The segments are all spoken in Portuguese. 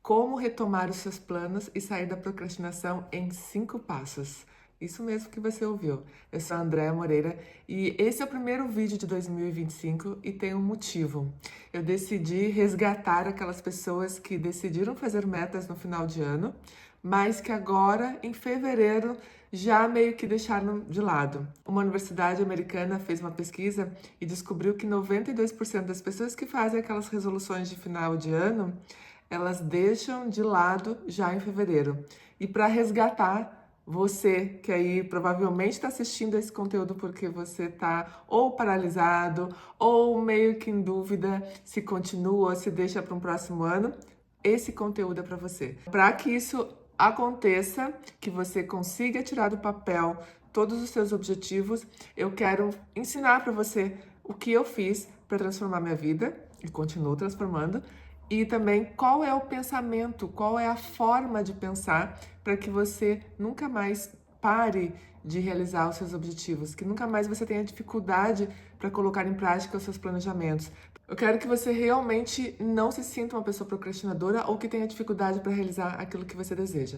Como retomar os seus planos e sair da procrastinação em 5 passos. Isso mesmo que você ouviu. Eu sou a Andréa Moreira e esse é o primeiro vídeo de 2025 e tem um motivo. Eu decidi resgatar aquelas pessoas que decidiram fazer metas no final de ano, mas que agora, em fevereiro, já meio que deixaram de lado. Uma universidade americana fez uma pesquisa e descobriu que 92% das pessoas que fazem aquelas resoluções de final de ano, elas deixam de lado já em fevereiro. E para resgatar você que aí provavelmente está assistindo esse conteúdo porque você está ou paralisado ou meio que em dúvida se continua ou se deixa para um próximo ano, esse conteúdo é para você. Para que isso aconteça, que você consiga tirar do papel todos os seus objetivos, eu quero ensinar para você o que eu fiz para transformar minha vida e continuo transformando. E também qual é o pensamento, qual é a forma de pensar para que você nunca mais pare de realizar os seus objetivos, que nunca mais você tenha dificuldade para colocar em prática os seus planejamentos. Eu quero que você realmente não se sinta uma pessoa procrastinadora ou que tenha dificuldade para realizar aquilo que você deseja.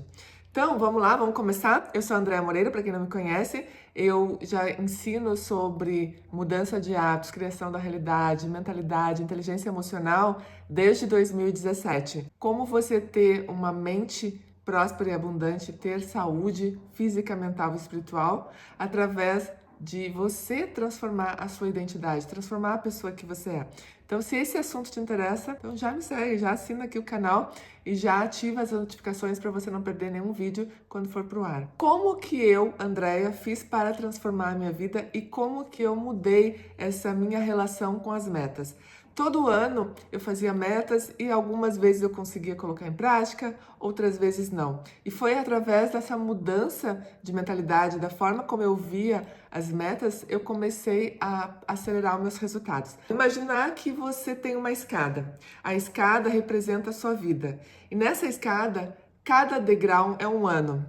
Então, vamos lá, vamos começar. Eu sou a Andréa Moreira, para quem não me conhece. Eu já ensino sobre mudança de hábitos, criação da realidade, mentalidade, inteligência emocional desde 2017. Como você ter uma mente próspera e abundante, ter saúde física, mental e espiritual através de você transformar a sua identidade, transformar a pessoa que você é. Então, se esse assunto te interessa, então já me segue, já assina aqui o canal e já ativa as notificações para você não perder nenhum vídeo quando for pro ar. Como que eu, Andréa, fiz para transformar a minha vida e como que eu mudei essa minha relação com as metas? Todo ano eu fazia metas e algumas vezes eu conseguia colocar em prática, outras vezes não. E foi através dessa mudança de mentalidade, da forma como eu via as metas, eu comecei a acelerar os meus resultados. Imaginar que você tem uma escada. A escada representa a sua vida. E nessa escada, cada degrau é um ano.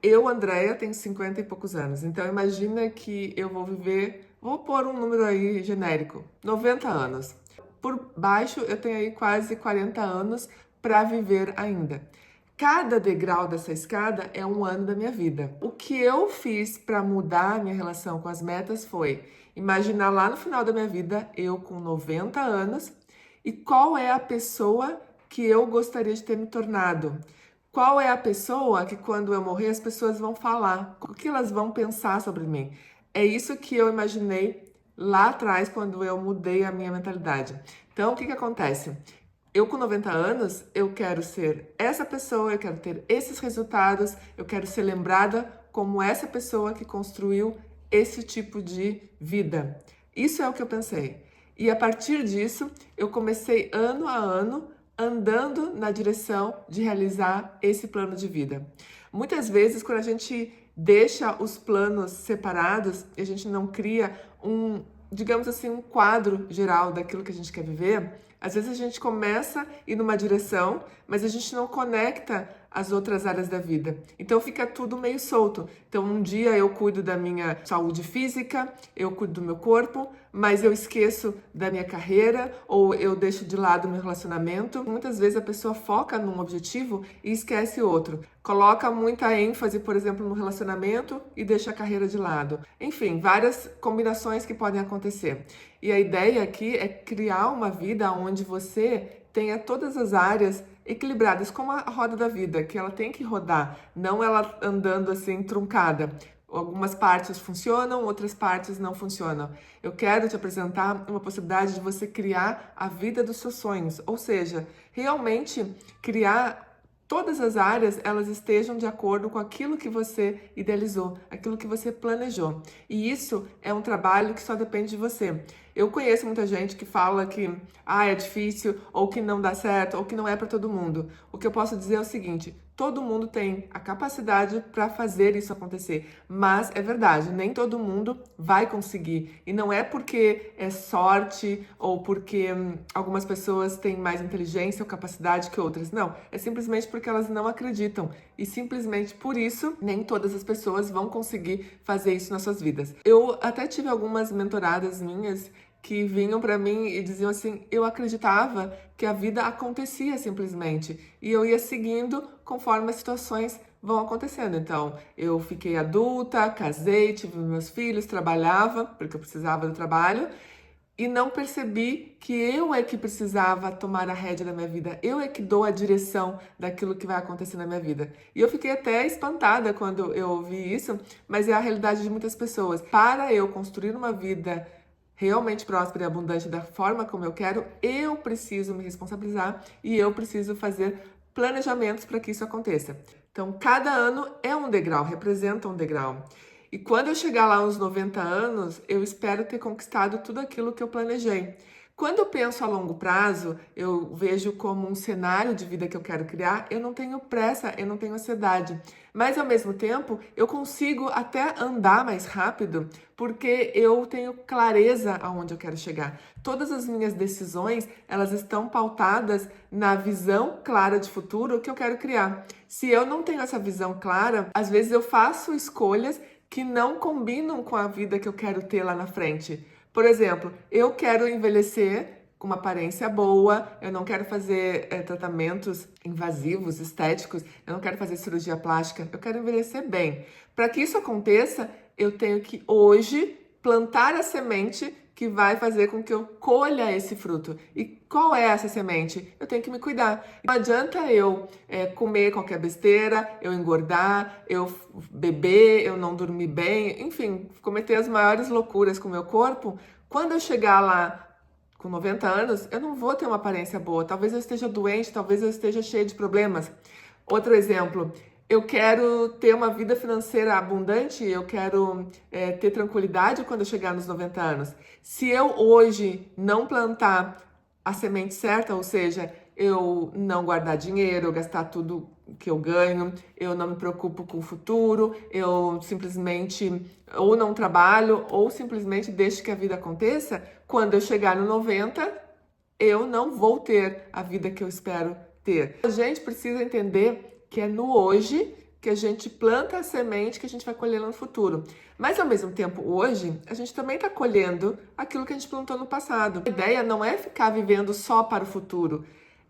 Eu, Andréa, tenho 50 e poucos anos. Então imagina que eu vou viver, vou pôr um número aí genérico, 90 anos. Por baixo, eu tenho aí quase 40 anos para viver ainda. Cada degrau dessa escada é um ano da minha vida. O que eu fiz para mudar a minha relação com as metas foi imaginar lá no final da minha vida, eu com 90 anos, e qual é a pessoa que eu gostaria de ter me tornado. Qual é a pessoa que quando eu morrer as pessoas vão falar, o que elas vão pensar sobre mim. É isso que eu imaginei lá atrás, quando eu mudei a minha mentalidade. Então, o que acontece? Eu, com 90 anos, eu quero ser essa pessoa, eu quero ter esses resultados, eu quero ser lembrada como essa pessoa que construiu esse tipo de vida. Isso é o que eu pensei. E a partir disso, eu comecei ano a ano andando na direção de realizar esse plano de vida. Muitas vezes, quando a gente deixa os planos separados e a gente não cria digamos assim, um quadro geral daquilo que a gente quer viver, às vezes a gente começa a ir numa direção, mas a gente não conecta as outras áreas da vida. Então fica tudo meio solto. Então um dia eu cuido da minha saúde física, eu cuido do meu corpo, mas eu esqueço da minha carreira ou eu deixo de lado o meu relacionamento. Muitas vezes a pessoa foca num objetivo e esquece outro. Coloca muita ênfase, por exemplo, no relacionamento e deixa a carreira de lado. Enfim, várias combinações que podem acontecer. E a ideia aqui é criar uma vida onde você tenha todas as áreas equilibradas, como a roda da vida, que ela tem que rodar, não ela andando assim truncada. Algumas partes funcionam, outras partes não funcionam. Eu quero te apresentar uma possibilidade de você criar a vida dos seus sonhos, ou seja, realmente criar todas as áreas, elas estejam de acordo com aquilo que você idealizou, aquilo que você planejou. E isso é um trabalho que só depende de você. Eu conheço muita gente que fala que é difícil, ou que não dá certo, ou que não é para todo mundo. O que eu posso dizer é o seguinte: todo mundo tem a capacidade para fazer isso acontecer, mas é verdade, nem todo mundo vai conseguir. E não é porque é sorte ou porque algumas pessoas têm mais inteligência ou capacidade que outras. Não, é simplesmente porque elas não acreditam. E simplesmente por isso, nem todas as pessoas vão conseguir fazer isso nas suas vidas. Eu até tive algumas mentoradas minhas que vinham para mim e diziam assim, eu acreditava que a vida acontecia simplesmente e eu ia seguindo conforme as situações vão acontecendo. Então, eu fiquei adulta, casei, tive meus filhos, trabalhava, porque eu precisava do trabalho, e não percebi que eu é que precisava tomar a rédea da minha vida. Eu é que dou a direção daquilo que vai acontecer na minha vida. E eu fiquei até espantada quando eu ouvi isso, mas é a realidade de muitas pessoas. Para eu construir uma vida realmente próspera e abundante da forma como eu quero, eu preciso me responsabilizar e eu preciso fazer planejamentos para que isso aconteça. Então, cada ano é um degrau, representa um degrau. E quando eu chegar lá aos 90 anos, eu espero ter conquistado tudo aquilo que eu planejei. Quando eu penso a longo prazo, eu vejo como um cenário de vida que eu quero criar, eu não tenho pressa, eu não tenho ansiedade. Mas, ao mesmo tempo, eu consigo até andar mais rápido, porque eu tenho clareza aonde eu quero chegar. Todas as minhas decisões, elas estão pautadas na visão clara de futuro que eu quero criar. Se eu não tenho essa visão clara, às vezes eu faço escolhas que não combinam com a vida que eu quero ter lá na frente. Por exemplo, eu quero envelhecer com uma aparência boa, eu não quero fazer tratamentos invasivos, estéticos, eu não quero fazer cirurgia plástica, eu quero envelhecer bem. Para que isso aconteça, eu tenho que hoje plantar a semente que vai fazer com que eu colha esse fruto. E qual é essa semente? Eu tenho que me cuidar. Não adianta eu comer qualquer besteira, eu engordar, eu beber, eu não dormir bem, enfim, cometer as maiores loucuras com o meu corpo. Quando eu chegar lá com 90 anos, eu não vou ter uma aparência boa. Talvez eu esteja doente, talvez eu esteja cheia de problemas. Outro exemplo, eu quero ter uma vida financeira abundante, eu quero ter tranquilidade quando eu chegar nos 90 anos. Se eu hoje não plantar a semente certa, ou seja, eu não guardar dinheiro, eu gastar tudo que eu ganho, eu não me preocupo com o futuro, eu simplesmente ou não trabalho ou simplesmente deixo que a vida aconteça, quando eu chegar no 90, eu não vou ter a vida que eu espero ter. A gente precisa entender que é no hoje que a gente planta a semente que a gente vai colher no futuro. Mas, ao mesmo tempo, hoje, a gente também está colhendo aquilo que a gente plantou no passado. A ideia não é ficar vivendo só para o futuro,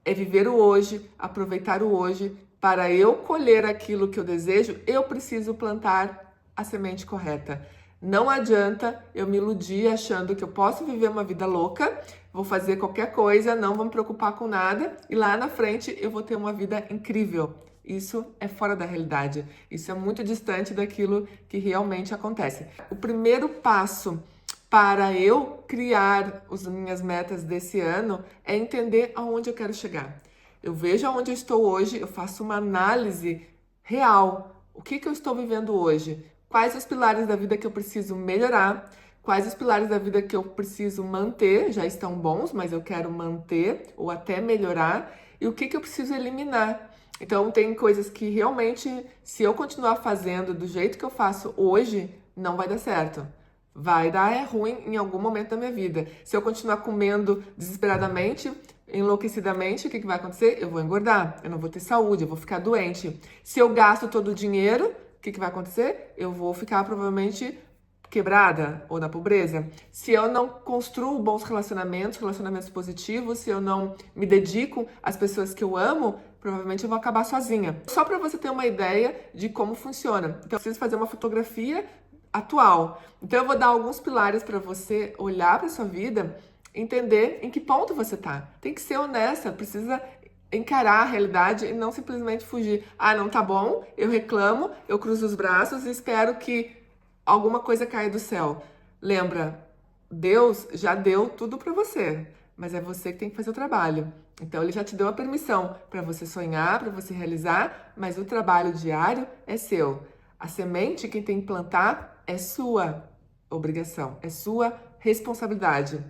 é viver o hoje, aproveitar o hoje. Para eu colher aquilo que eu desejo, eu preciso plantar a semente correta. Não adianta eu me iludir achando que eu posso viver uma vida louca, vou fazer qualquer coisa, não vou me preocupar com nada e lá na frente eu vou ter uma vida incrível. Isso é fora da realidade. Isso é muito distante daquilo que realmente acontece. O primeiro passo para eu criar as minhas metas desse ano é entender aonde eu quero chegar. Eu vejo aonde eu estou hoje, eu faço uma análise real. O que eu estou vivendo hoje? Quais os pilares da vida que eu preciso melhorar? Quais os pilares da vida que eu preciso manter? Já estão bons, mas eu quero manter ou até melhorar. E o que eu preciso eliminar? Então, tem coisas que realmente, se eu continuar fazendo do jeito que eu faço hoje, não vai dar certo. Vai dar ruim em algum momento da minha vida. Se eu continuar comendo desesperadamente, enlouquecidamente, o que vai acontecer? Eu vou engordar, eu não vou ter saúde, eu vou ficar doente. Se eu gasto todo o dinheiro, o que vai acontecer? Eu vou ficar provavelmente quebrada ou na pobreza. Se eu não construo bons relacionamentos positivos, se eu não me dedico às pessoas que eu amo, provavelmente eu vou acabar sozinha. Só para você ter uma ideia de como funciona. Então, eu preciso fazer uma fotografia atual. Então, eu vou dar alguns pilares para você olhar para sua vida, entender em que ponto você tá. Tem que ser honesta, precisa encarar a realidade e não simplesmente fugir. Ah, não tá bom, eu reclamo, eu cruzo os braços e espero que alguma coisa caia do céu. Lembra, Deus já deu tudo para você, mas é você que tem que fazer o trabalho. Então, ele já te deu a permissão para você sonhar, para você realizar, mas o trabalho diário é seu. A semente, quem tem que plantar, é sua obrigação, é sua responsabilidade.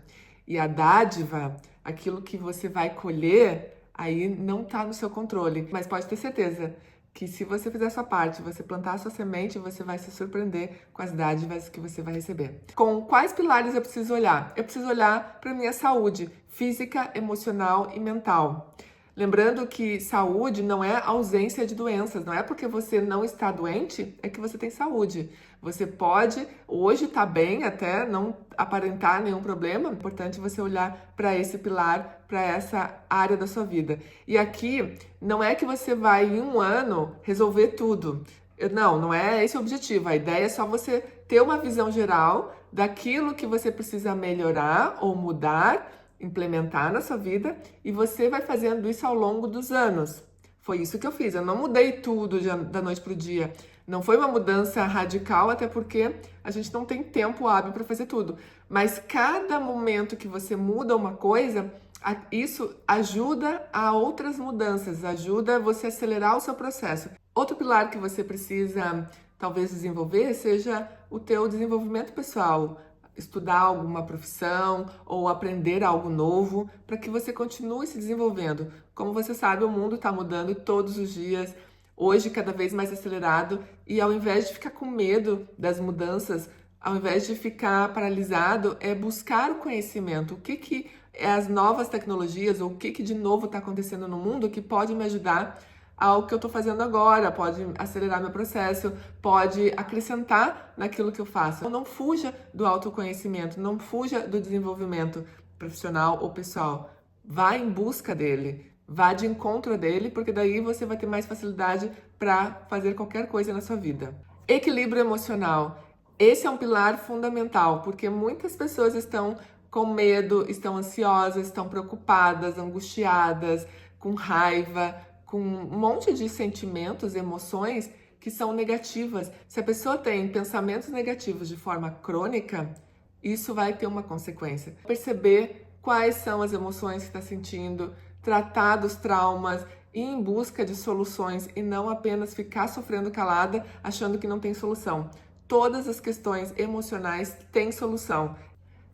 E a dádiva, aquilo que você vai colher, aí não está no seu controle. Mas pode ter certeza que se você fizer a sua parte, você plantar a sua semente, você vai se surpreender com as dádivas que você vai receber. Com quais pilares eu preciso olhar? Eu preciso olhar para a minha saúde física, emocional e mental. Lembrando que saúde não é ausência de doenças, não é porque você não está doente, é que você tem saúde. Você pode hoje estar bem, até não aparentar nenhum problema. É importante você olhar para esse pilar, para essa área da sua vida. E aqui, não é que você vai em um ano resolver tudo. Não é esse o objetivo. A ideia é só você ter uma visão geral daquilo que você precisa melhorar ou mudar, implementar na sua vida, e você vai fazendo isso ao longo dos anos. Foi isso que eu fiz. Eu não mudei tudo da noite para o dia. Não foi uma mudança radical, até porque a gente não tem tempo hábil para fazer tudo. Mas cada momento que você muda uma coisa, isso ajuda a outras mudanças, ajuda você a acelerar o seu processo. Outro pilar que você precisa talvez desenvolver seja o teu desenvolvimento pessoal. Estudar alguma profissão ou aprender algo novo para que você continue se desenvolvendo. Como você sabe, o mundo está mudando todos os dias, hoje cada vez mais acelerado, e ao invés de ficar com medo das mudanças, ao invés de ficar paralisado, é buscar o conhecimento. O que é as novas tecnologias, ou o que de novo está acontecendo no mundo que pode me ajudar ao que eu estou fazendo agora, pode acelerar meu processo, pode acrescentar naquilo que eu faço. Então, não fuja do autoconhecimento, não fuja do desenvolvimento profissional ou pessoal. Vá em busca dele, vá de encontro dele, porque daí você vai ter mais facilidade para fazer qualquer coisa na sua vida. Equilíbrio emocional. Esse é um pilar fundamental, porque muitas pessoas estão com medo, estão ansiosas, estão preocupadas, angustiadas, com raiva, com um monte de sentimentos, emoções que são negativas. Se a pessoa tem pensamentos negativos de forma crônica, isso vai ter uma consequência. Perceber quais são as emoções que está sentindo, tratar dos traumas, ir em busca de soluções e não apenas ficar sofrendo calada, achando que não tem solução. Todas as questões emocionais têm solução.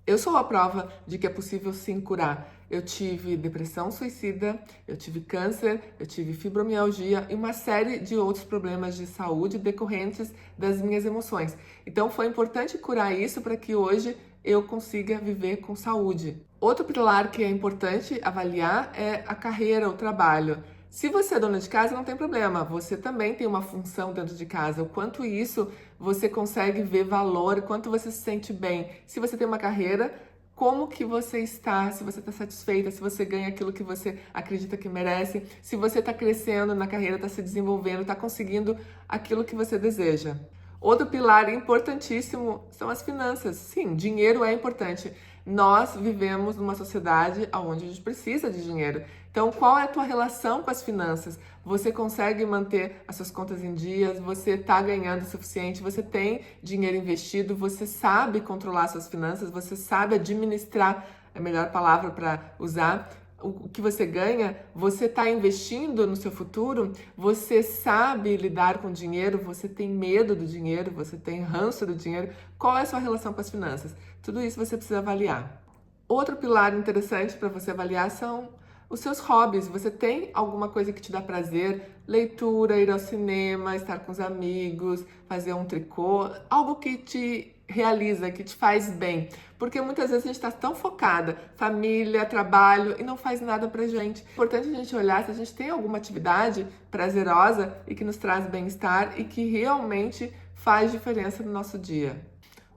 Eu sou a prova de que é possível sim curar. Eu tive depressão suicida, eu tive câncer, eu tive fibromialgia e uma série de outros problemas de saúde decorrentes das minhas emoções. Então foi importante curar isso para que hoje eu consiga viver com saúde. Outro pilar que é importante avaliar é a carreira, o trabalho. Se você é dona de casa, não tem problema, você também tem uma função dentro de casa. O quanto isso você consegue ver valor, quanto você se sente bem. Se você tem uma carreira, como que você está, se você está satisfeita, se você ganha aquilo que você acredita que merece, se você está crescendo na carreira, está se desenvolvendo, está conseguindo aquilo que você deseja. Outro pilar importantíssimo são as finanças. Sim, dinheiro é importante. Nós vivemos numa sociedade onde a gente precisa de dinheiro. Então, qual é a tua relação com as finanças? Você consegue manter as suas contas em dias? Você está ganhando o suficiente? Você tem dinheiro investido? Você sabe controlar suas finanças? Você sabe administrar, é a melhor palavra para usar, o que você ganha? Você está investindo no seu futuro? Você sabe lidar com o dinheiro? Você tem medo do dinheiro? Você tem ranço do dinheiro? Qual é a sua relação com as finanças? Tudo isso você precisa avaliar. Outro pilar interessante para você avaliar são os seus hobbies. Você tem alguma coisa que te dá prazer? Leitura, ir ao cinema, estar com os amigos, fazer um tricô, algo que te realiza, que te faz bem. Porque muitas vezes a gente está tão focada, família, trabalho, e não faz nada pra gente. É importante a gente olhar se a gente tem alguma atividade prazerosa e que nos traz bem-estar e que realmente faz diferença no nosso dia.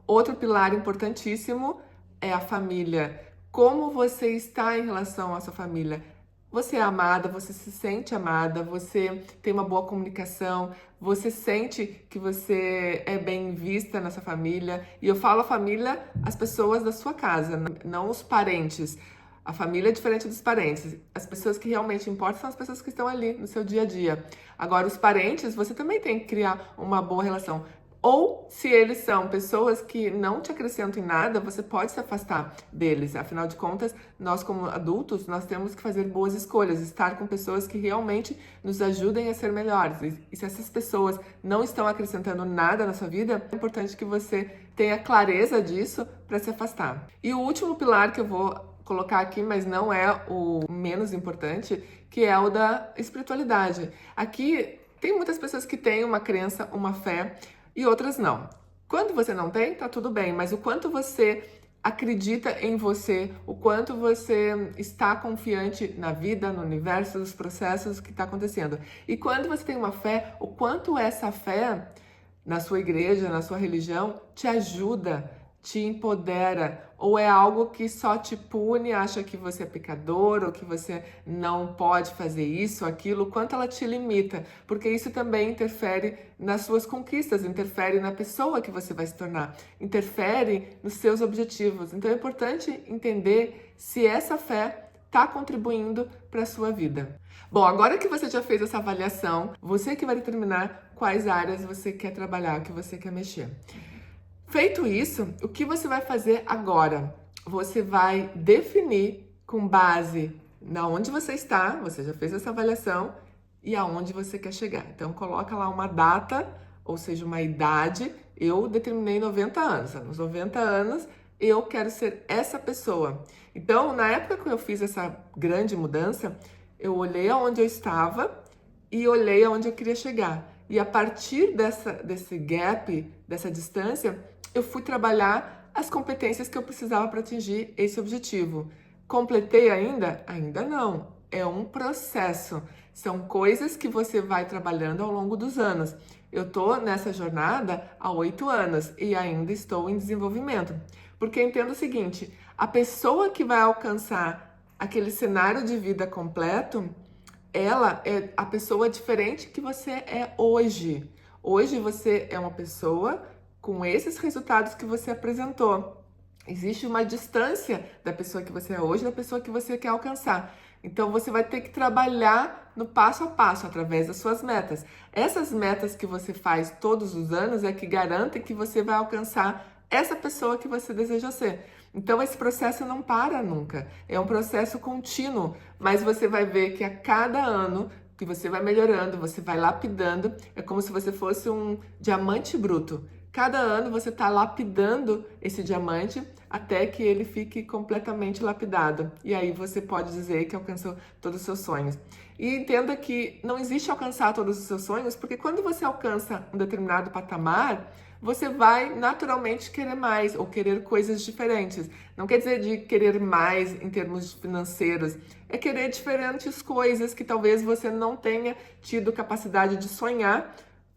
Outro pilar importantíssimo é a família. Como você está em relação à sua família? Você é amada, você se sente amada, você tem uma boa comunicação, você sente que você é bem vista nessa família. E eu falo a família, as pessoas da sua casa, não os parentes. A família é diferente dos parentes. As pessoas que realmente importam são as pessoas que estão ali no seu dia a dia. Agora, os parentes, você também tem que criar uma boa relação. Ou, se eles são pessoas que não te acrescentam em nada, você pode se afastar deles. Afinal de contas, nós como adultos, nós temos que fazer boas escolhas, estar com pessoas que realmente nos ajudem a ser melhores. E se essas pessoas não estão acrescentando nada na sua vida, é importante que você tenha clareza disso para se afastar. E o último pilar que eu vou colocar aqui, mas não é o menos importante, que é o da espiritualidade. Aqui tem muitas pessoas que têm uma crença, uma fé, e outras não. Quando você não tem, tá tudo bem, mas o quanto você acredita em você, o quanto você está confiante na vida, no universo, nos processos que está acontecendo. E quando você tem uma fé, o quanto essa fé na sua igreja, na sua religião, te ajuda, te empodera, ou é algo que só te pune, acha que você é pecador, ou que você não pode fazer isso, aquilo, o quanto ela te limita, porque isso também interfere nas suas conquistas, interfere na pessoa que você vai se tornar, interfere nos seus objetivos. Então é importante entender se essa fé está contribuindo para a sua vida. Bom, agora que você já fez essa avaliação, você que vai determinar quais áreas você quer trabalhar, o que você quer mexer. Feito isso, o que você vai fazer agora? Você vai definir com base na onde você está, você já fez essa avaliação, e aonde você quer chegar. Então, coloca lá uma data, ou seja, uma idade. Eu determinei 90 anos. Nos 90 anos, eu quero ser essa pessoa. Então, na época que eu fiz essa grande mudança, eu olhei aonde eu estava e olhei aonde eu queria chegar. E a partir desse gap, dessa distância, eu fui trabalhar as competências que eu precisava para atingir esse objetivo. Completei ainda? Ainda não. É um processo. São coisas que você vai trabalhando ao longo dos anos. Eu tô nessa jornada há 8 anos e ainda estou em desenvolvimento. Porque entendo o seguinte, a pessoa que vai alcançar aquele cenário de vida completo, ela é a pessoa diferente que você é hoje. Hoje você é uma pessoa com esses resultados que você apresentou. Existe uma distância da pessoa que você é hoje da pessoa que você quer alcançar. Então você vai ter que trabalhar no passo a passo, através das suas metas. Essas metas que você faz todos os anos é que garantem que você vai alcançar essa pessoa que você deseja ser. Então esse processo não para nunca, é um processo contínuo, mas você vai ver que a cada ano que você vai melhorando, você vai lapidando, é como se você fosse um diamante bruto. Cada ano você está lapidando esse diamante até que ele fique completamente lapidado. E aí você pode dizer que alcançou todos os seus sonhos. E entenda que não existe alcançar todos os seus sonhos, porque quando você alcança um determinado patamar, você vai naturalmente querer mais ou querer coisas diferentes. Não quer dizer de querer mais em termos financeiros, é querer diferentes coisas que talvez você não tenha tido capacidade de sonhar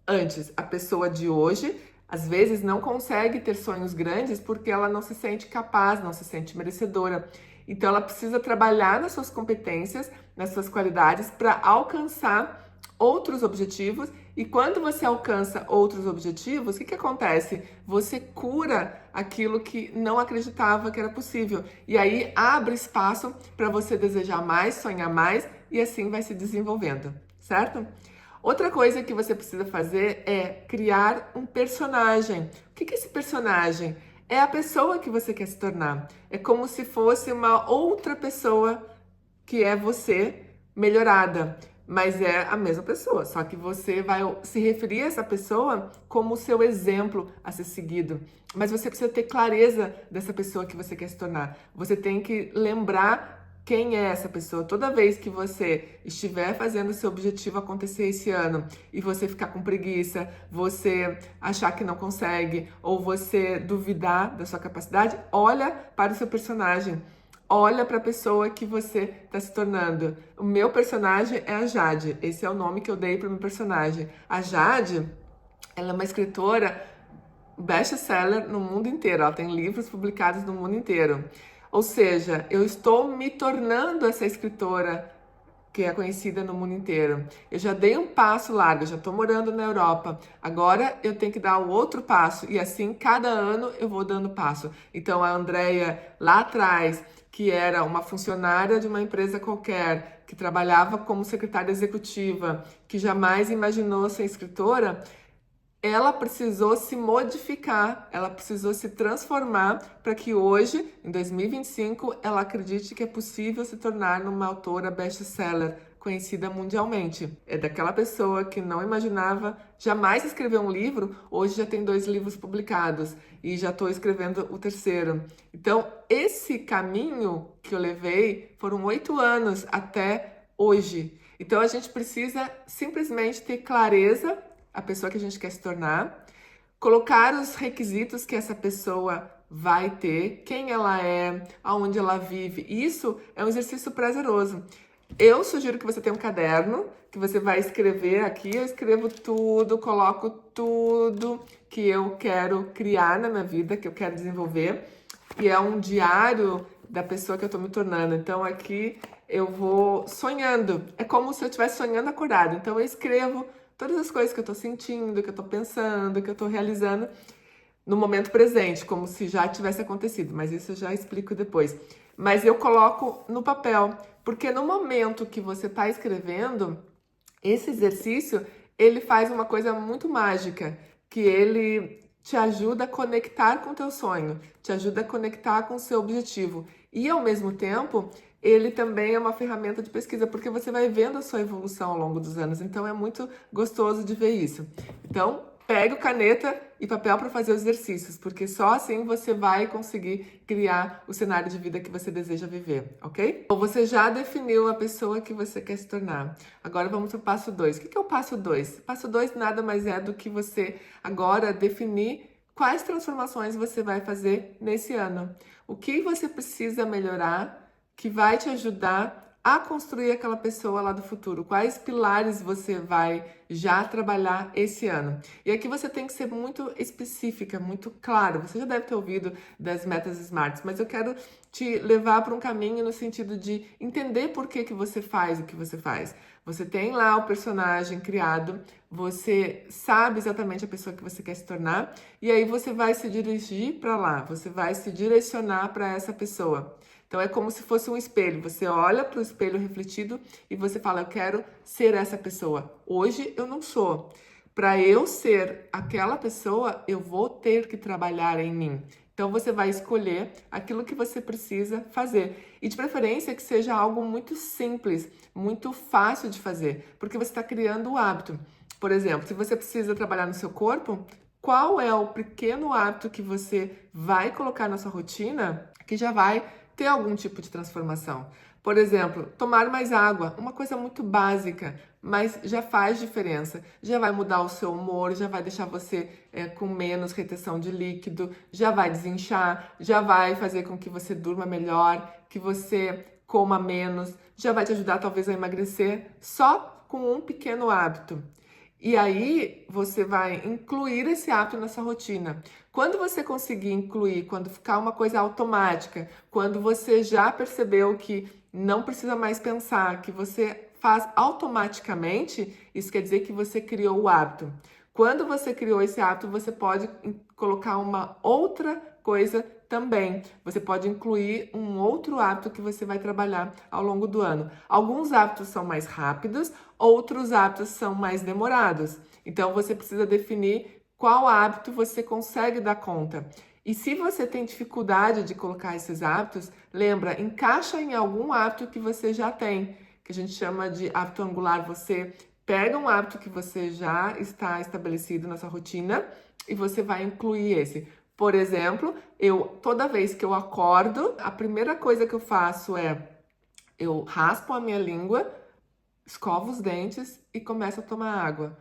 antes. A pessoa de hoje às vezes não consegue ter sonhos grandes porque ela não se sente capaz, não se sente merecedora. Então ela precisa trabalhar nas suas competências, nas suas qualidades para alcançar outros objetivos. E quando você alcança outros objetivos, o que acontece? Você cura aquilo que não acreditava que era possível. E aí abre espaço para você desejar mais, sonhar mais e assim vai se desenvolvendo, certo? Outra coisa que você precisa fazer é criar um personagem. O que é esse personagem? É a pessoa que você quer se tornar. É como se fosse uma outra pessoa que é você melhorada, mas é a mesma pessoa, só que você vai se referir a essa pessoa como o seu exemplo a ser seguido. Mas você precisa ter clareza dessa pessoa que você quer se tornar. Você tem que lembrar quem é essa pessoa. Toda vez que você estiver fazendo o seu objetivo acontecer esse ano e você ficar com preguiça, você achar que não consegue ou você duvidar da sua capacidade, olha para o seu personagem. Olha para a pessoa que você está se tornando. O meu personagem é a Jade. Esse é o nome que eu dei para o meu personagem. A Jade, ela é uma escritora best-seller no mundo inteiro. Ela tem livros publicados no mundo inteiro. Ou seja, eu estou me tornando essa escritora que é conhecida no mundo inteiro. Eu já dei um passo largo, eu já estou morando na Europa. Agora eu tenho que dar o outro passo. E assim, cada ano eu vou dando passo. Então, a Andrea, lá atrás, que era uma funcionária de uma empresa qualquer, que trabalhava como secretária executiva, que jamais imaginou ser escritora, ela precisou se modificar, ela precisou se transformar para que hoje, em 2025, ela acredite que é possível se tornar uma autora best-seller conhecida mundialmente. É daquela pessoa que não imaginava jamais escrever um livro, hoje já tem 2 livros publicados e já estou escrevendo o 3º. Então, esse caminho que eu levei foram 8 anos até hoje. Então, a gente precisa simplesmente ter clareza a pessoa que a gente quer se tornar, colocar os requisitos que essa pessoa vai ter, quem ela é, aonde ela vive. Isso é um exercício prazeroso. Eu sugiro que você tenha um caderno, que você vai escrever aqui. Eu escrevo tudo, coloco tudo que eu quero criar na minha vida, que eu quero desenvolver. E é um diário da pessoa que eu tô me tornando. Então aqui eu vou sonhando. É como se eu estivesse sonhando acordado. Então eu escrevo todas as coisas que eu tô sentindo, que eu tô pensando, que eu tô realizando no momento presente, como se já tivesse acontecido, mas isso eu já explico depois. Mas eu coloco no papel, porque no momento que você está escrevendo, esse exercício, ele faz uma coisa muito mágica, que ele te ajuda a conectar com o teu sonho, te ajuda a conectar com o seu objetivo. E, ao mesmo tempo, ele também é uma ferramenta de pesquisa, porque você vai vendo a sua evolução ao longo dos anos. Então, é muito gostoso de ver isso. Então, pega caneta e papel para fazer os exercícios, porque só assim você vai conseguir criar o cenário de vida que você deseja viver, ok? Bom, você já definiu a pessoa que você quer se tornar. Agora vamos para o passo 2. O que é o passo 2? Passo 2 nada mais é do que você agora definir quais transformações você vai fazer nesse ano. O que você precisa melhorar que vai te ajudar a construir aquela pessoa lá do futuro. Quais pilares você vai já trabalhar esse ano? E aqui você tem que ser muito específica, muito claro. Você já deve ter ouvido das metas SMART, mas eu quero te levar para um caminho no sentido de entender por que que você faz o que você faz. Você tem lá o personagem criado, você sabe exatamente a pessoa que você quer se tornar, e aí você vai se dirigir para lá, você vai se direcionar para essa pessoa. Então é como se fosse um espelho. Você olha para o espelho refletido e você fala: eu quero ser essa pessoa. Hoje eu não sou. Para eu ser aquela pessoa, eu vou ter que trabalhar em mim. Então você vai escolher aquilo que você precisa fazer. E de preferência que seja algo muito simples, muito fácil de fazer, porque você está criando o hábito. Por exemplo, se você precisa trabalhar no seu corpo, qual é o pequeno hábito que você vai colocar na sua rotina que já vai ter algum tipo de transformação? Por exemplo, tomar mais água, uma coisa muito básica, mas já faz diferença. Já vai mudar o seu humor, já vai deixar você com menos retenção de líquido, já vai desinchar, já vai fazer com que você durma melhor, que você coma menos, já vai te ajudar talvez a emagrecer só com um pequeno hábito. E aí você vai incluir esse hábito na sua rotina. Quando você conseguir incluir, quando ficar uma coisa automática, quando você já percebeu que não precisa mais pensar, que você faz automaticamente, isso quer dizer que você criou o hábito. Quando você criou esse hábito, você pode colocar uma outra coisa também. Você pode incluir um outro hábito que você vai trabalhar ao longo do ano. Alguns hábitos são mais rápidos, outros hábitos são mais demorados. Então você precisa definir qual hábito você consegue dar conta. E se você tem dificuldade de colocar esses hábitos, lembra, encaixa em algum hábito que você já tem, que a gente chama de hábito angular. Você pega um hábito que você já está estabelecido na sua rotina e você vai incluir esse. Por exemplo, toda vez que eu acordo, a primeira coisa que eu faço é eu raspo a minha língua, escovo os dentes e começo a tomar água.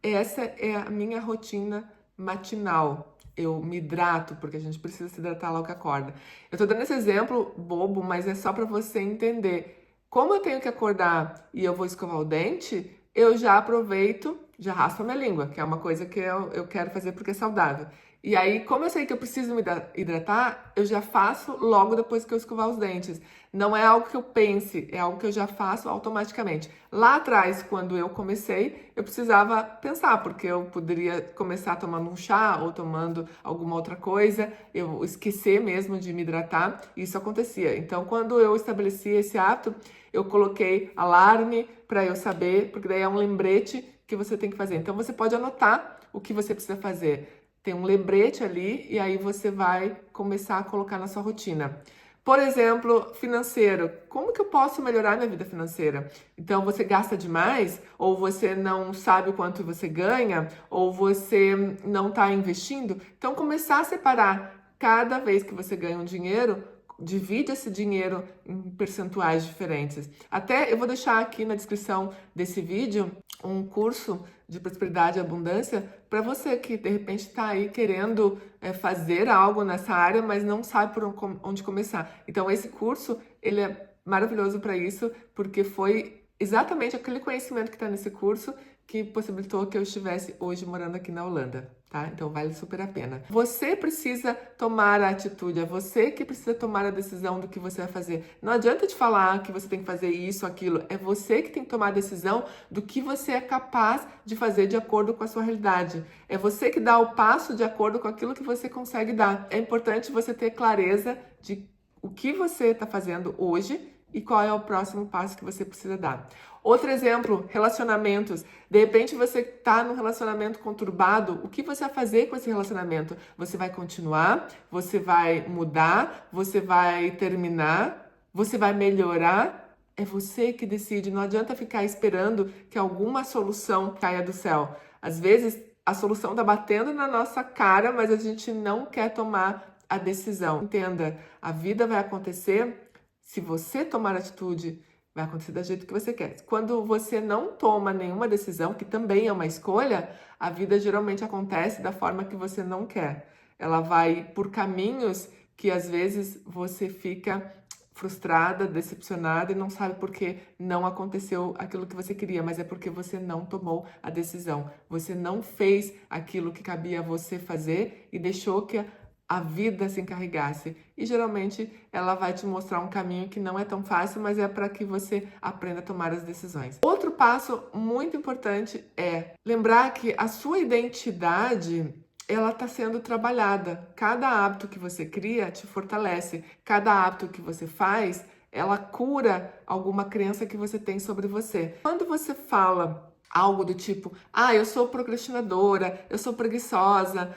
Essa é a minha rotina matinal. Eu me hidrato, porque a gente precisa se hidratar logo que acorda. Eu tô dando esse exemplo bobo, mas é só para você entender. Como eu tenho que acordar e eu vou escovar o dente, eu já aproveito, já raspo a minha língua, que é uma coisa que eu quero fazer porque é saudável. E aí, como eu sei que eu preciso me hidratar, eu já faço logo depois que eu escovar os dentes. Não é algo que eu pense, é algo que eu já faço automaticamente. Lá atrás, quando eu comecei, eu precisava pensar, porque eu poderia começar tomando um chá ou tomando alguma outra coisa, eu esquecer mesmo de me hidratar, e isso acontecia. Então, quando eu estabeleci esse hábito, eu coloquei alarme para eu saber, porque daí é um lembrete que você tem que fazer. Então, você pode anotar o que você precisa fazer. Tem um lembrete ali e aí você vai começar a colocar na sua rotina. Por exemplo, financeiro. Como que eu posso melhorar minha vida financeira? Então, você gasta demais? Ou você não sabe o quanto você ganha? Ou você não está investindo? Então, começar a separar cada vez que você ganha um dinheiro, divide esse dinheiro em percentuais diferentes. Até eu vou deixar aqui na descrição desse vídeo um curso de prosperidade e abundância para você que de repente está aí querendo fazer algo nessa área, mas não sabe onde começar. Então esse curso, ele é maravilhoso para isso, porque foi exatamente aquele conhecimento que está nesse curso que possibilitou que eu estivesse hoje morando aqui na Holanda, tá? Então vale super a pena. Você precisa tomar a atitude, é você que precisa tomar a decisão do que você vai fazer. Não adianta te falar que você tem que fazer isso, aquilo, é você que tem que tomar a decisão do que você é capaz de fazer de acordo com a sua realidade. É você que dá o passo de acordo com aquilo que você consegue dar. É importante você ter clareza de o que você está fazendo hoje e qual é o próximo passo que você precisa dar. Outro exemplo, relacionamentos. De repente você está num relacionamento conturbado, o que você vai fazer com esse relacionamento? Você vai continuar? Você vai mudar? Você vai terminar? Você vai melhorar? É você que decide, não adianta ficar esperando que alguma solução caia do céu. Às vezes a solução está batendo na nossa cara, mas a gente não quer tomar a decisão. Entenda, a vida vai acontecer. Se você tomar atitude, vai acontecer do jeito que você quer. Quando você não toma nenhuma decisão, que também é uma escolha, a vida geralmente acontece da forma que você não quer. Ela vai por caminhos que às vezes você fica frustrada, decepcionada e não sabe por que não aconteceu aquilo que você queria, mas é porque você não tomou a decisão. Você não fez aquilo que cabia a você fazer e deixou que a vida se encarregasse. E geralmente ela vai te mostrar um caminho que não é tão fácil, mas é para que você aprenda a tomar as decisões. Outro passo muito importante é lembrar que a sua identidade, ela está sendo trabalhada. Cada hábito que você cria te fortalece. Cada hábito que você faz, ela cura alguma crença que você tem sobre você. Quando você fala algo do tipo, eu sou procrastinadora, eu sou preguiçosa,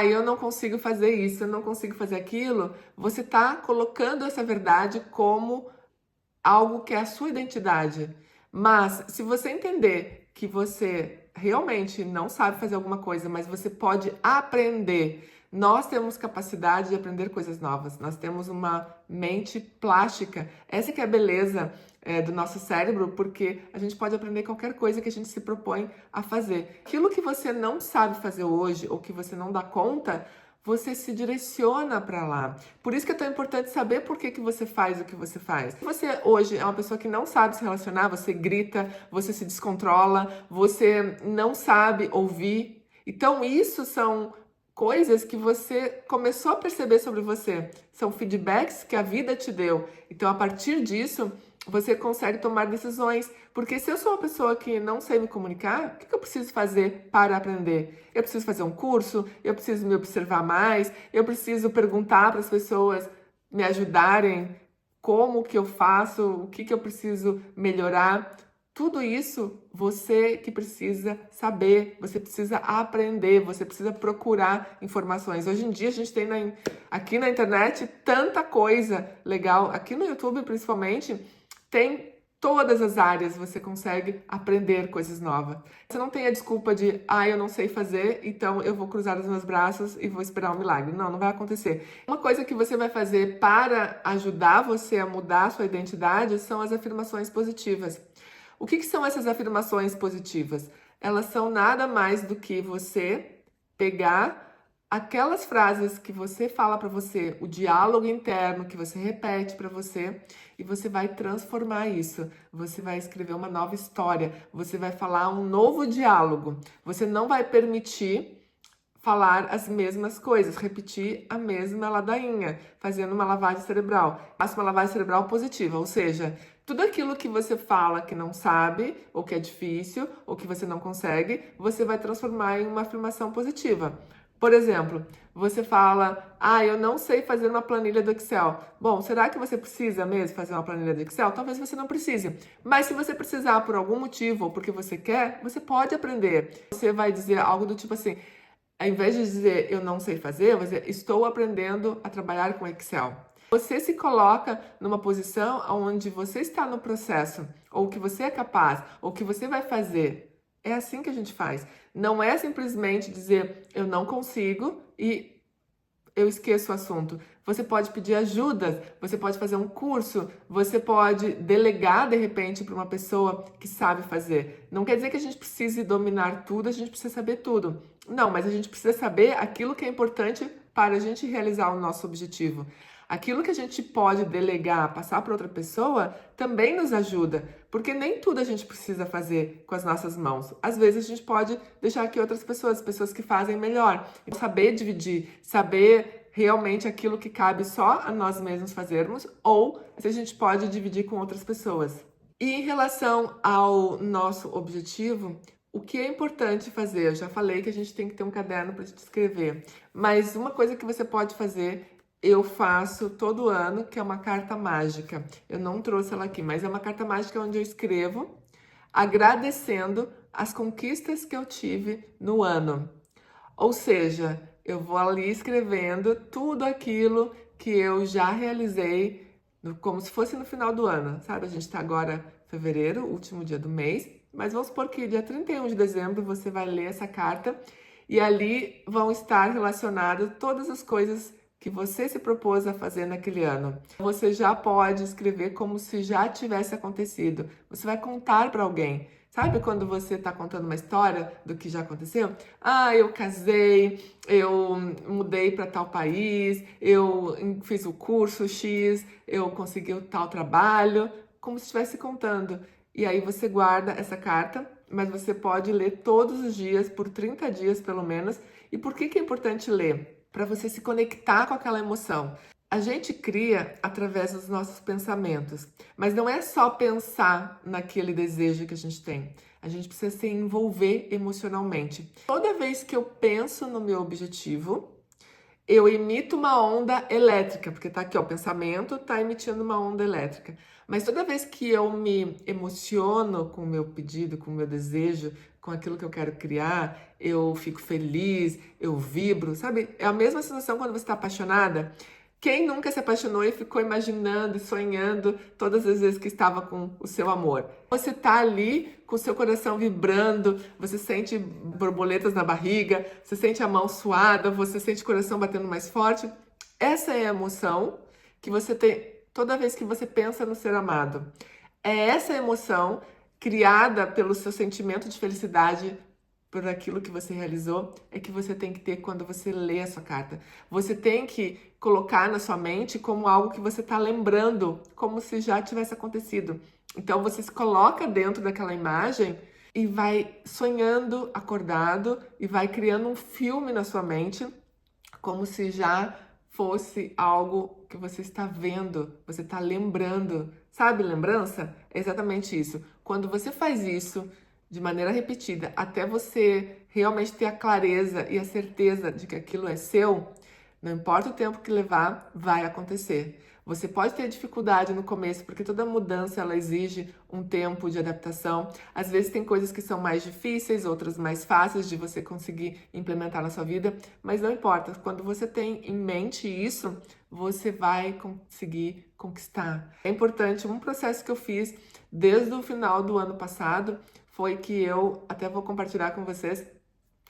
eu não consigo fazer isso, eu não consigo fazer aquilo, você está colocando essa verdade como algo que é a sua identidade. Mas se você entender que você realmente não sabe fazer alguma coisa, mas você pode aprender. Nós temos capacidade de aprender coisas novas. Nós temos uma mente plástica. Essa que é a beleza do nosso cérebro, porque a gente pode aprender qualquer coisa que a gente se propõe a fazer. Aquilo que você não sabe fazer hoje ou que você não dá conta, você se direciona para lá. Por isso que é tão importante saber por que você faz o que você faz. Se você hoje é uma pessoa que não sabe se relacionar, você grita, você se descontrola, você não sabe ouvir. Então isso são coisas que você começou a perceber sobre você. São feedbacks que a vida te deu. Então a partir disso, você consegue tomar decisões. Porque se eu sou uma pessoa que não sei me comunicar, o que eu preciso fazer para aprender? Eu preciso fazer um curso, eu preciso me observar mais, eu preciso perguntar para as pessoas me ajudarem como que eu faço, o que eu preciso melhorar. Tudo isso você que precisa saber, você precisa aprender, você precisa procurar informações. Hoje em dia a gente tem aqui na internet tanta coisa legal, aqui no YouTube principalmente, tem todas as áreas, você consegue aprender coisas novas. Você não tem a desculpa de, eu não sei fazer, então eu vou cruzar os meus braços e vou esperar um milagre. Não, não vai acontecer. Uma coisa que você vai fazer para ajudar você a mudar a sua identidade são as afirmações positivas. O que são essas afirmações positivas? Elas são nada mais do que você pegar aquelas frases que você fala para você, o diálogo interno que você repete para você, e você vai transformar isso. Você vai escrever uma nova história, você vai falar um novo diálogo. Você não vai permitir falar as mesmas coisas, repetir a mesma ladainha, fazendo uma lavagem cerebral. Faça uma lavagem cerebral positiva, ou seja, tudo aquilo que você fala que não sabe, ou que é difícil, ou que você não consegue, você vai transformar em uma afirmação positiva. Por exemplo, você fala, eu não sei fazer uma planilha do Excel. Bom, será que você precisa mesmo fazer uma planilha do Excel? Talvez você não precise. Mas se você precisar por algum motivo ou porque você quer, você pode aprender. Você vai dizer algo do tipo assim, ao invés de dizer eu não sei fazer, você vai dizer estou aprendendo a trabalhar com Excel. Você se coloca numa posição onde você está no processo, ou que você é capaz, ou que você vai fazer. É assim que a gente faz. Não é simplesmente dizer eu não consigo e eu esqueço o assunto. Você pode pedir ajuda, você pode fazer um curso, você pode delegar de repente para uma pessoa que sabe fazer. Não quer dizer que a gente precise dominar tudo, a gente precisa saber tudo. Não, mas a gente precisa saber aquilo que é importante para a gente realizar o nosso objetivo. Aquilo que a gente pode delegar, passar para outra pessoa, também nos ajuda, porque nem tudo a gente precisa fazer com as nossas mãos. Às vezes a gente pode deixar que outras pessoas que fazem melhor. Saber dividir, saber realmente aquilo que cabe só a nós mesmos fazermos, ou se a gente pode dividir com outras pessoas. E em relação ao nosso objetivo, o que é importante fazer? Eu já falei que a gente tem que ter um caderno para escrever, mas uma coisa que você pode fazer, eu faço todo ano, que é uma carta mágica. Eu não trouxe ela aqui, mas é uma carta mágica onde eu escrevo agradecendo as conquistas que eu tive no ano. Ou seja, eu vou ali escrevendo tudo aquilo que eu já realizei, como se fosse no final do ano, sabe? A gente está agora em fevereiro, último dia do mês, mas vamos supor que dia 31 de dezembro você vai ler essa carta e ali vão estar relacionadas todas as coisas que você se propôs a fazer naquele ano. Você já pode escrever como se já tivesse acontecido. Você vai contar para alguém. Sabe quando você está contando uma história do que já aconteceu? Ah, eu casei, eu mudei para tal país, eu fiz o curso X, eu consegui o tal trabalho, como se estivesse contando. E aí você guarda essa carta, mas você pode ler todos os dias, por 30 dias pelo menos. E por que é importante ler? Para você se conectar com aquela emoção. A gente cria através dos nossos pensamentos, mas não é só pensar naquele desejo que a gente tem. A gente precisa se envolver emocionalmente. Toda vez que eu penso no meu objetivo, eu emito uma onda elétrica, porque tá aqui, ó, o pensamento tá emitindo uma onda elétrica. Mas toda vez que eu me emociono com o meu pedido, com o meu desejo, com aquilo que eu quero criar, eu fico feliz, eu vibro, sabe? É a mesma sensação quando você está apaixonada. Quem nunca se apaixonou e ficou imaginando e sonhando todas as vezes que estava com o seu amor? Você tá ali com o seu coração vibrando, você sente borboletas na barriga, você sente a mão suada, você sente o coração batendo mais forte. Essa é a emoção que você tem toda vez que você pensa no ser amado. É essa emoção criada pelo seu sentimento de felicidade por aquilo que você realizou, é que você tem que ter quando você lê a sua carta. Você tem que colocar na sua mente como algo que você está lembrando, como se já tivesse acontecido. Então você se coloca dentro daquela imagem e vai sonhando acordado e vai criando um filme na sua mente, como se já fosse algo que você está vendo, você está lembrando. Sabe, lembrança? É exatamente isso. Quando você faz isso de maneira repetida, até você realmente ter a clareza e a certeza de que aquilo é seu, não importa o tempo que levar, vai acontecer. Você pode ter dificuldade no começo, porque toda mudança ela exige um tempo de adaptação. Às vezes tem coisas que são mais difíceis, outras mais fáceis de você conseguir implementar na sua vida, mas não importa. Quando você tem em mente isso, você vai conseguir conquistar. É importante, um processo que eu fiz desde o final do ano passado foi que eu, até vou compartilhar com vocês,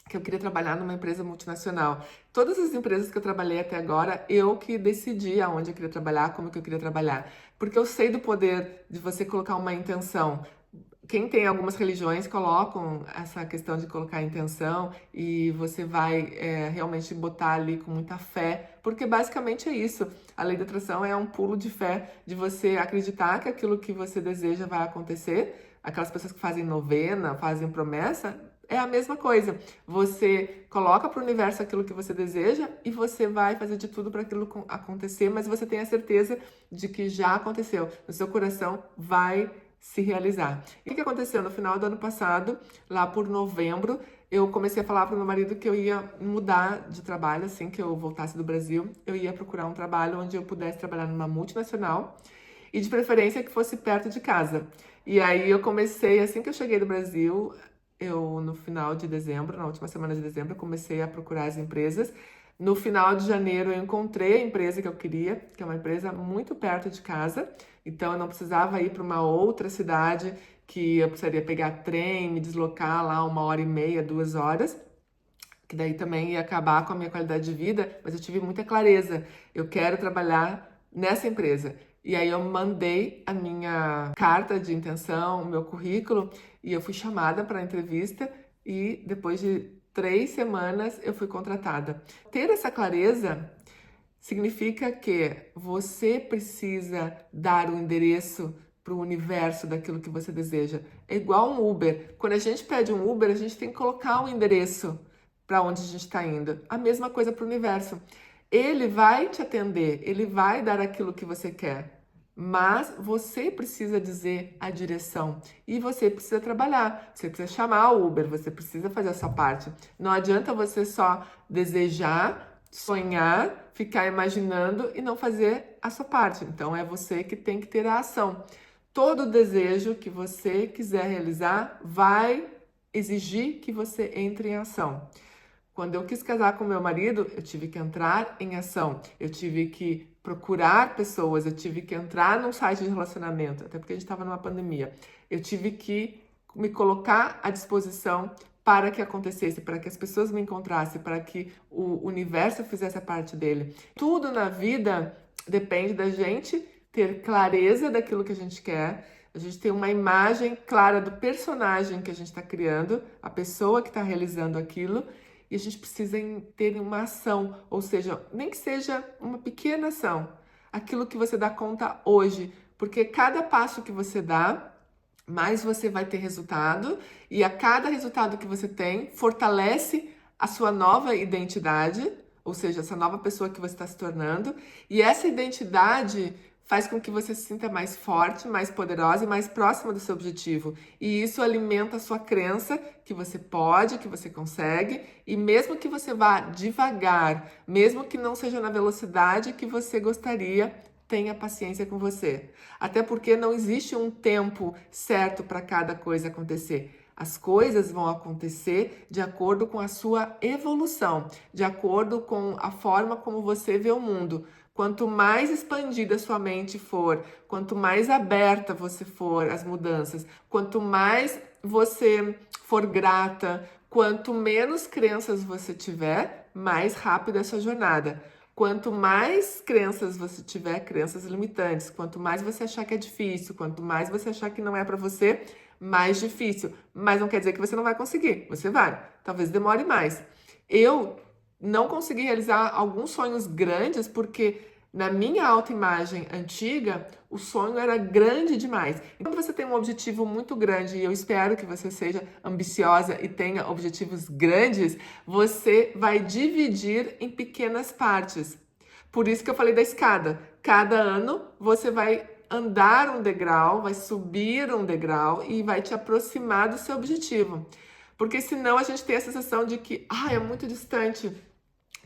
que eu queria trabalhar numa empresa multinacional. Todas as empresas que eu trabalhei até agora, eu que decidi aonde eu queria trabalhar, como que eu queria trabalhar. Porque eu sei do poder de você colocar uma intenção. Quem tem algumas religiões colocam essa questão de colocar intenção e você vai realmente botar ali com muita fé, porque basicamente é isso. A lei da atração é um pulo de fé, de você acreditar que aquilo que você deseja vai acontecer. Aquelas pessoas que fazem novena, fazem promessa, é a mesma coisa. Você coloca para o universo aquilo que você deseja e você vai fazer de tudo para aquilo acontecer, mas você tem a certeza de que já aconteceu. No seu coração vai se realizar. E o que aconteceu? No final do ano passado, lá por novembro, eu comecei a falar para o meu marido que eu ia mudar de trabalho, assim que eu voltasse do Brasil. Eu ia procurar um trabalho onde eu pudesse trabalhar numa multinacional e de preferência que fosse perto de casa. E aí eu comecei, assim que eu cheguei do Brasil, no final de dezembro, na última semana de dezembro, eu comecei a procurar as empresas. No final de janeiro, eu encontrei a empresa que eu queria, que é uma empresa muito perto de casa. Então, eu não precisava ir para uma outra cidade, que eu precisaria pegar trem, me deslocar lá 1h30, 2 horas. que daí também ia acabar com a minha qualidade de vida, mas eu tive muita clareza. Eu quero trabalhar nessa empresa. E aí eu mandei a minha carta de intenção, o meu currículo, e eu fui chamada para a entrevista e depois de 3 semanas eu fui contratada. Ter essa clareza significa que você precisa dar o endereço para o universo daquilo que você deseja. É igual um Uber. Quando a gente pede um Uber, a gente tem que colocar um endereço para onde a gente está indo. A mesma coisa para o universo. Ele vai te atender, ele vai dar aquilo que você quer. Mas você precisa dizer a direção e você precisa trabalhar. Você precisa chamar o Uber, você precisa fazer a sua parte. Não adianta você só desejar, sonhar, ficar imaginando e não fazer a sua parte. Então é você que tem que ter a ação. Todo desejo que você quiser realizar vai exigir que você entre em ação. Quando eu quis casar com meu marido, eu tive que entrar em ação, eu tive que procurar pessoas, eu tive que entrar num site de relacionamento, até porque a gente estava numa pandemia. Eu tive que me colocar à disposição para que acontecesse, para que as pessoas me encontrassem, para que o universo fizesse a parte dele. Tudo na vida depende da gente ter clareza daquilo que a gente quer, a gente ter uma imagem clara do personagem que a gente está criando, a pessoa que está realizando aquilo, e a gente precisa ter uma ação, ou seja, nem que seja uma pequena ação, aquilo que você dá conta hoje, porque cada passo que você dá, mais você vai ter resultado, e a cada resultado que você tem, fortalece a sua nova identidade, ou seja, essa nova pessoa que você está se tornando, e essa identidade faz com que você se sinta mais forte, mais poderosa e mais próxima do seu objetivo. E isso alimenta a sua crença que você pode, que você consegue, e mesmo que você vá devagar, mesmo que não seja na velocidade que você gostaria, tenha paciência com você. Até porque não existe um tempo certo para cada coisa acontecer. As coisas vão acontecer de acordo com a sua evolução, de acordo com a forma como você vê o mundo. Quanto mais expandida a sua mente for, quanto mais aberta você for às mudanças, quanto mais você for grata, quanto menos crenças você tiver, mais rápida é a sua jornada. Quanto mais crenças você tiver, crenças limitantes, quanto mais você achar que é difícil, quanto mais você achar que não é para você, mais difícil. Mas não quer dizer que você não vai conseguir, você vai. Talvez demore mais. Eu não consegui realizar alguns sonhos grandes porque na minha autoimagem antiga, o sonho era grande demais. Quando você tem um objetivo muito grande, e eu espero que você seja ambiciosa e tenha objetivos grandes, você vai dividir em pequenas partes. Por isso que eu falei da escada. Cada ano você vai andar um degrau, vai subir um degrau e vai te aproximar do seu objetivo. Porque senão a gente tem a sensação de que, é muito distante.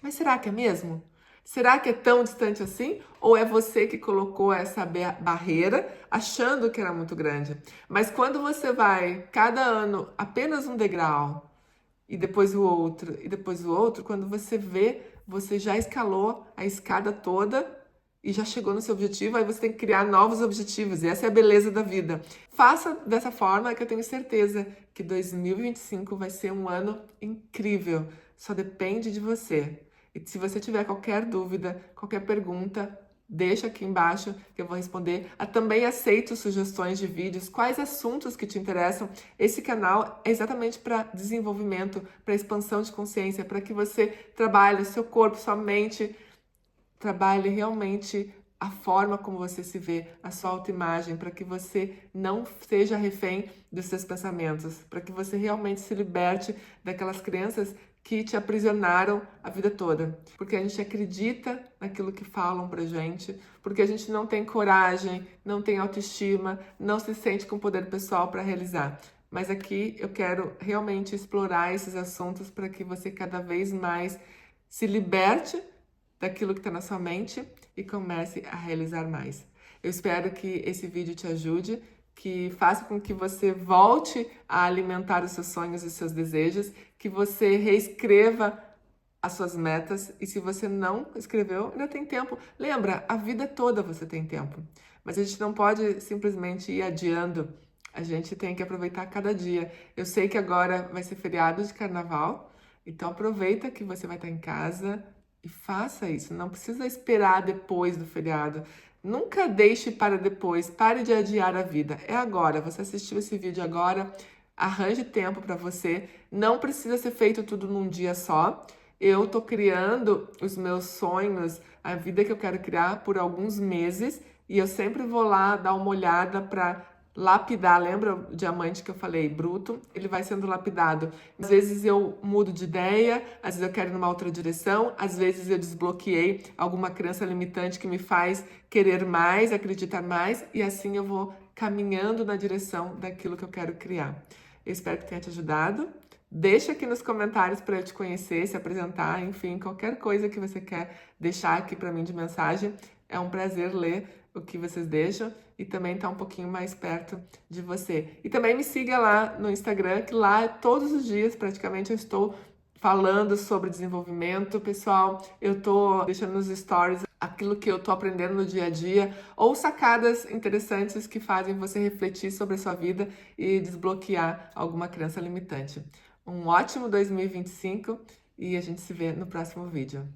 Mas será que é mesmo? Será que é tão distante assim? Ou é você que colocou essa barreira achando que era muito grande? Mas quando você vai cada ano apenas um degrau e depois o outro e depois o outro, quando você vê, você já escalou a escada toda e já chegou no seu objetivo, aí você tem que criar novos objetivos, e essa é a beleza da vida. Faça dessa forma que eu tenho certeza que 2025 vai ser um ano incrível, só depende de você. E se você tiver qualquer dúvida, qualquer pergunta, deixa aqui embaixo que eu vou responder. Eu também aceito sugestões de vídeos, quais assuntos que te interessam. Esse canal é exatamente para desenvolvimento, para expansão de consciência, para que você trabalhe o seu corpo, sua mente, trabalhe realmente a forma como você se vê, a sua autoimagem, para que você não seja refém dos seus pensamentos, para que você realmente se liberte daquelas crenças que te aprisionaram a vida toda. Porque a gente acredita naquilo que falam pra gente, porque a gente não tem coragem, não tem autoestima, não se sente com poder pessoal para realizar. Mas aqui eu quero realmente explorar esses assuntos para que você cada vez mais se liberte daquilo que está na sua mente e comece a realizar mais. Eu espero que esse vídeo te ajude, que faça com que você volte a alimentar os seus sonhos e os seus desejos, que você reescreva as suas metas, e se você não escreveu, ainda tem tempo. Lembra, a vida toda você tem tempo, mas a gente não pode simplesmente ir adiando, a gente tem que aproveitar cada dia. Eu sei que agora vai ser feriado de carnaval, Então aproveita que você vai estar em casa e faça isso. Não precisa esperar depois do feriado. Nunca deixe para depois. Pare de adiar a vida. É agora. Você assistiu esse vídeo agora. Arranje tempo para você. Não precisa ser feito tudo num dia só. Eu tô criando os meus sonhos, a vida que eu quero criar por alguns meses e eu sempre vou lá dar uma olhada para lapidar. Lembra o diamante que eu falei, bruto? Ele vai sendo lapidado. Às vezes eu mudo de ideia, às vezes eu quero ir numa outra direção, às vezes eu desbloqueei alguma crença limitante que me faz querer mais, acreditar mais, e assim eu vou caminhando na direção daquilo que eu quero criar. Eu espero que tenha te ajudado. Deixa aqui nos comentários para eu te conhecer, se apresentar, enfim, qualquer coisa que você quer deixar aqui para mim de mensagem. É um prazer ler o que vocês deixam e também estar um pouquinho mais perto de você. E também me siga lá no Instagram, que lá todos os dias praticamente eu estou falando sobre desenvolvimento. Pessoal, eu tô deixando nos stories aquilo que eu tô aprendendo no dia a dia ou sacadas interessantes que fazem você refletir sobre a sua vida e desbloquear alguma crença limitante. Um ótimo 2025 e a gente se vê no próximo vídeo.